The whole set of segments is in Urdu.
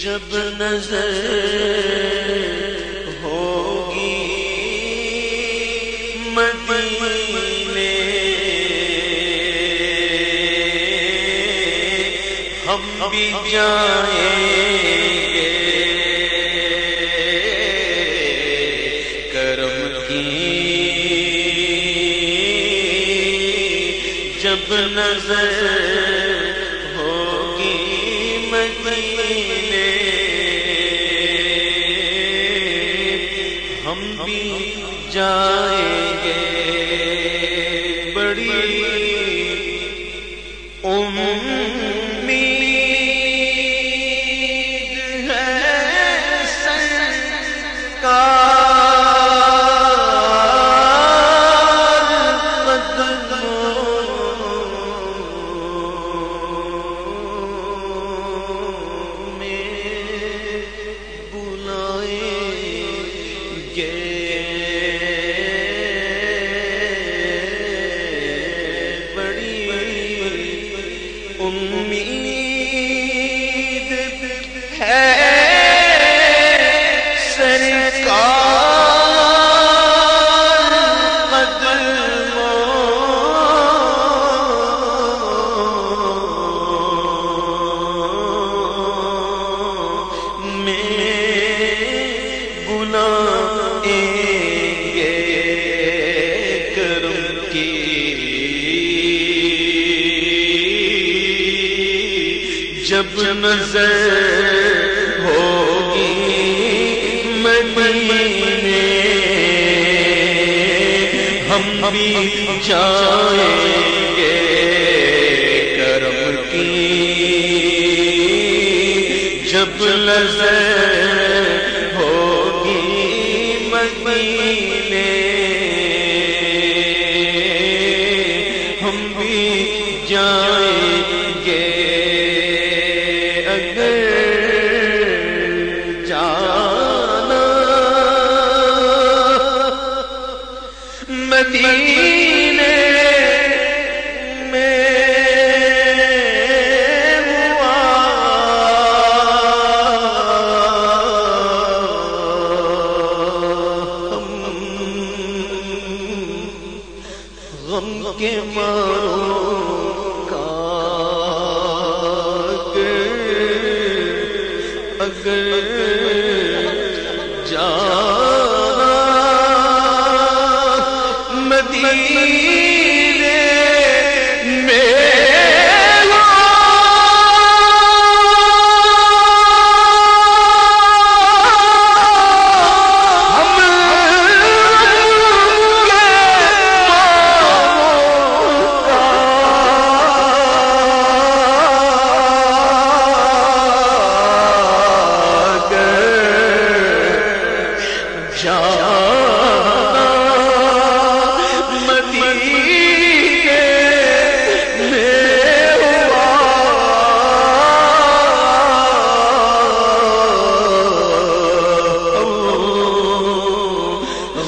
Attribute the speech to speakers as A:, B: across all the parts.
A: جب نظر ہوگی مدینے ہم بھی جائیں گے کرم کی جب نظر ہوگی مدینے ہم بھی جائیں گے بڑی امید ہے سرکار جب نظر ہوگی مدینے ہم بھی جائیں گے کرم کی جب نظر ہوگی مدینے ہم بھی جائیں گے مدینے میں ہوا غم کے ماروں کا اگر مدینے میں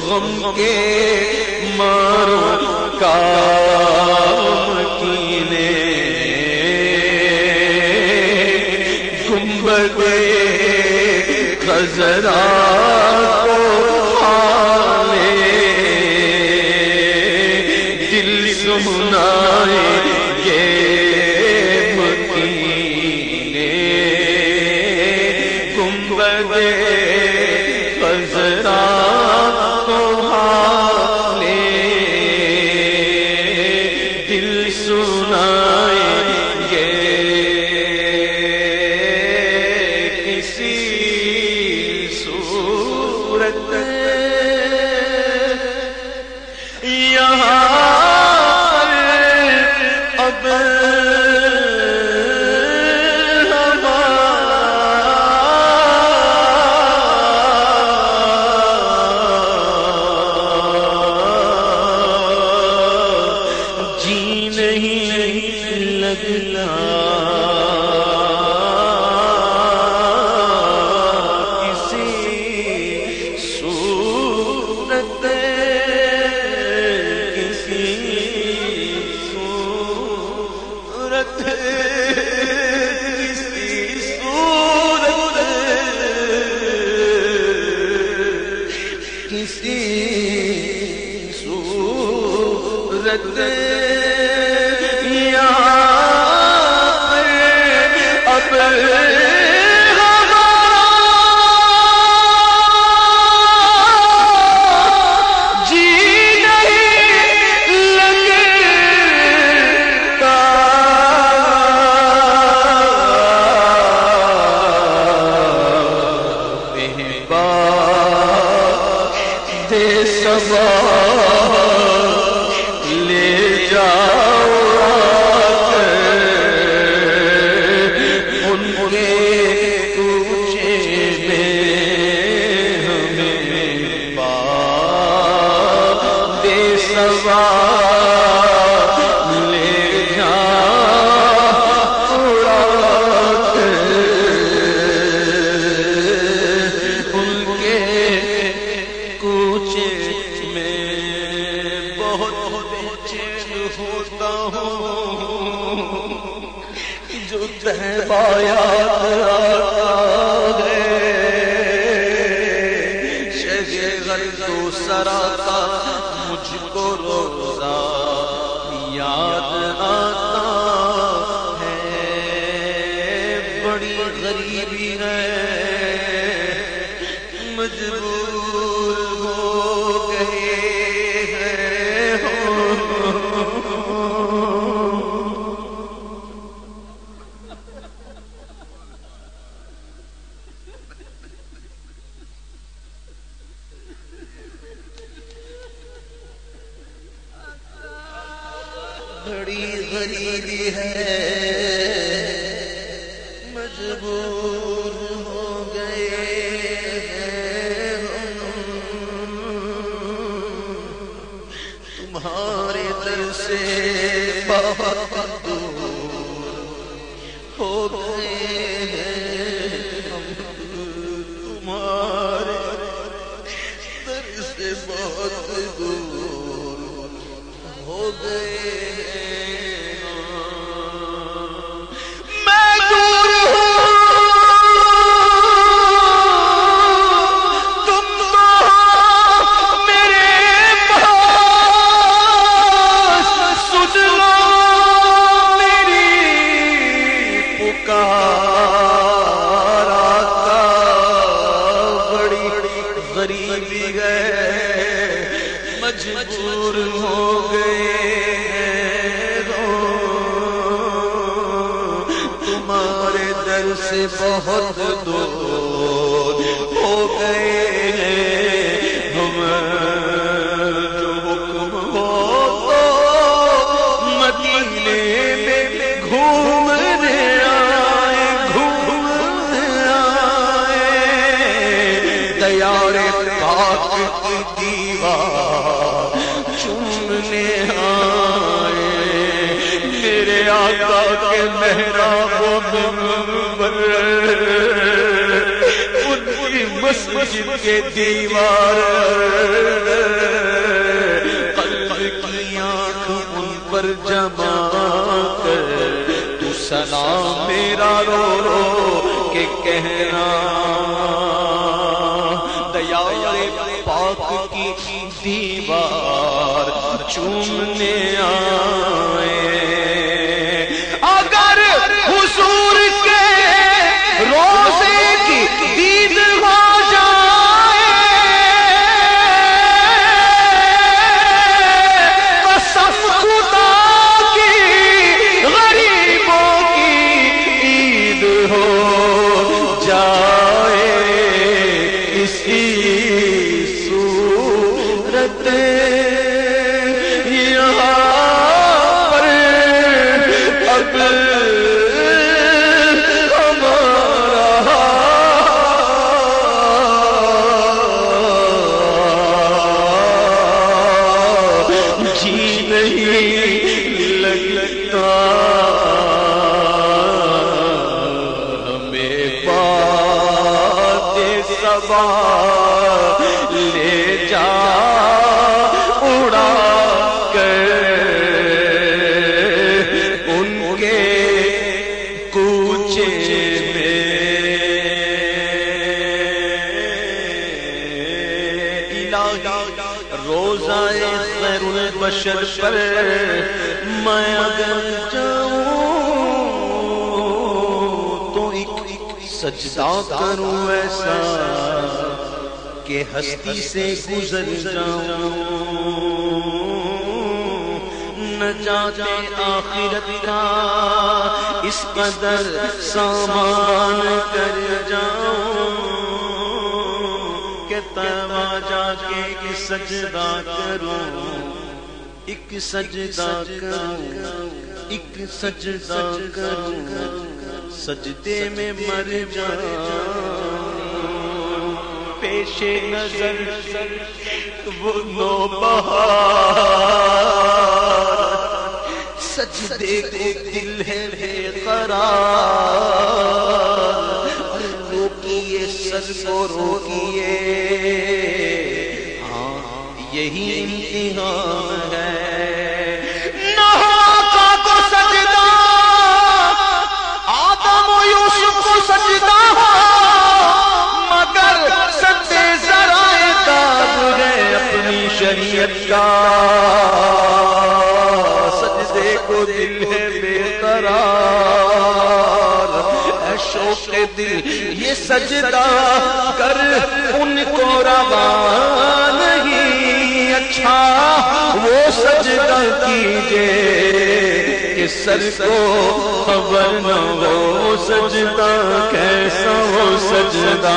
A: غم کے ماروں کا مکینے گنبد خضرا کو کھالے دل سنائے یہ مکینے گنبد خضرا اگلا کسی صورت کسی صورت کسی صورت لے جاؤ ان کے کوچے میں ہمیں دے سوار لے جاؤ ان کے کوچے ہوتا ہوں جو تو سراتا مجھ کو روزہ یاد آتا ہے بڑی غریبی ہے مجبور ہو گئے بڑی غریبی ہے مجبور ہو گئے تمہارے در سے بہت دور ہو گئے تمہارے در سے بہت دور ہو گئے مجبور ہو گئے تمہارے در سے بہت دور ہو گئے ہم جو حکم ہو تو مدینے میں گھومنے آئے دیار پاک کی دیوار چومنے آئے میرے آقا کے محراب و منبر ان کی مسجد کے دیوار قلب کی آنکھ ان پر جما کر تو سلام میرا رو رو کے کہنا پاک کی دیوار چومنے آئے اگر حضور کے روزے کی دید ہو جائے قسم خدا کی غریبوں کی عید ہو جائے اسی صورت یہاں صفا لے جا اڑا کر ان کے کوچے میں روزہ خیر البشر پر میں اگر جاؤں تو ایک سجدہ کروں ایسا کہ ہستی سے گزر جاؤں نجات آخرت کا اس قدر سامان کر جاؤں کہ طیبہ جا کے ایک سجدہ کروں ایک سجدہ کروں ایک سجدہ کروں سجدے میں مر جاؤں پیش نظر وہ نوبہار سجدے کو دل ہے بے قرار روکیے سر کو روکیے ہاں یہی امتحان ہے سجدہ مگر سجدے ذرائع تاب ہے اپنی شریعت کا سجدے کو دل ہے بے قرار اے شوق دل یہ سجدہ کر ان کو روا نہیں اچھا وہ سجدہ کیجئے کہ سر کو خبر نہ ہو سجدہ کیسا وہ سجدہ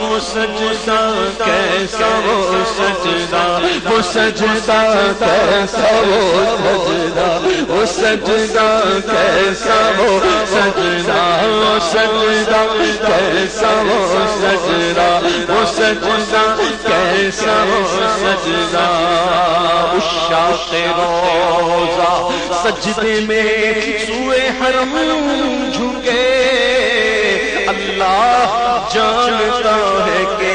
A: وہ سجدہ کیسا وہ سجدہ وہ سجدہ کیسا وہ سجدہ وہ سجدہ کیسا وہ سجدہ وہ سجدہ کیسا وہ سجدہ وہ سجدہ کیسا وہ سجدہ عشاق روزہ سجدے میں سوئے حرم جھکے اللہ جانتا ہے کہ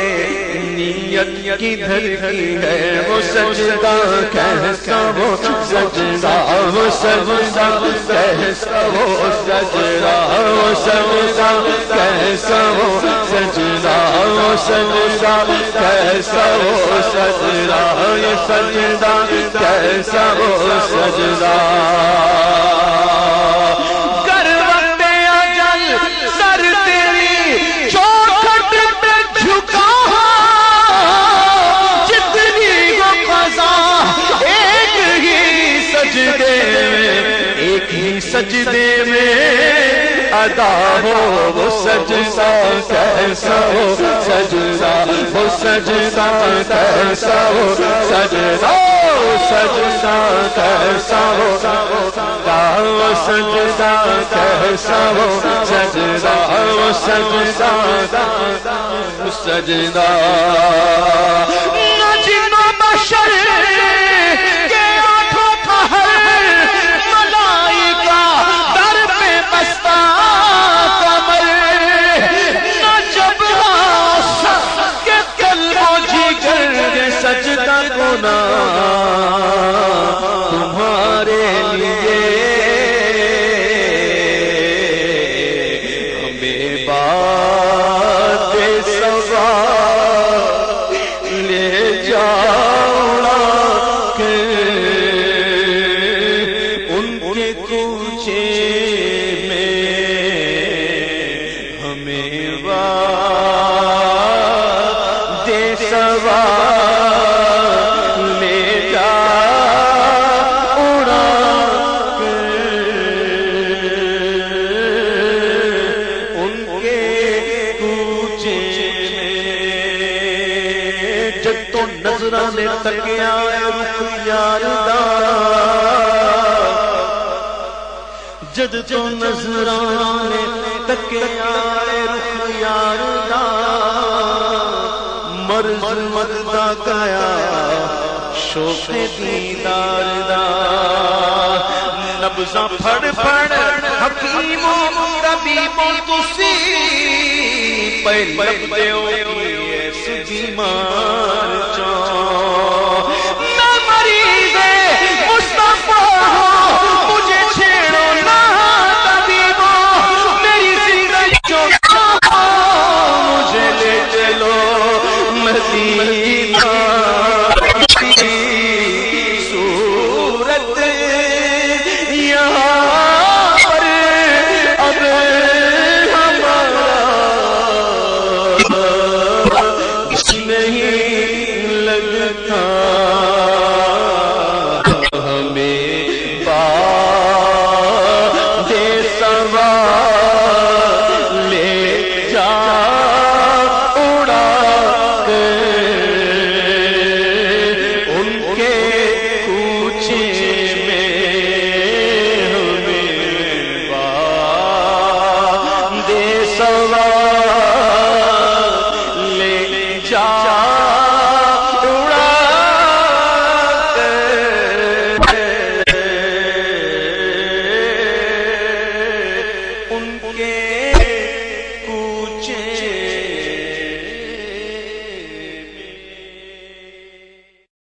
A: نیت کدھر کی ہے وہ سجدہ کیسا وہ سجدہ وہ سجدہ کیسا وہ سجدہ وہ سجدہ کیسا وہ سجدہ وہ سجدہ کیسا وہ سجدہ یہ سجدہ کیسا وہ سجدہ ایک ہی سجدے میں ادا ہو وہ سجدہ کیسا وہ سجدہ وہ سجدہ کیسا وہ سجدہ سجدہ کیسا وہ سجدہ وہ سجدہ کیسا وہ سجدہ وہ سجدہ وہ سجدہ جن و بشر سجدہ گنا تمہارے لیے ہمیں بات سوا لے جاؤ کہ ان کے کوچے میں ہمیں بات سوا نظرانے تکیا رخ یار دا جد تو نظرانے تکیا رخ یار دا مرض مددا گیا شوق دیدار دا نبضاں پھڑ پھڑ حکیموں طبیبوں تسی پہلک دیو کی سدی مار چاں میں مریض مصطفیٰ ہوں مجھے چھیڑو نہ طبیبو میری زندگی جو مجھے لے چلو مدینہ صورت یہاں پر اب نہیں لگتا ہمیں باد سوا لے جا اڑا ان کے کوچے میں ہمیں باد سوا ان کے کوچے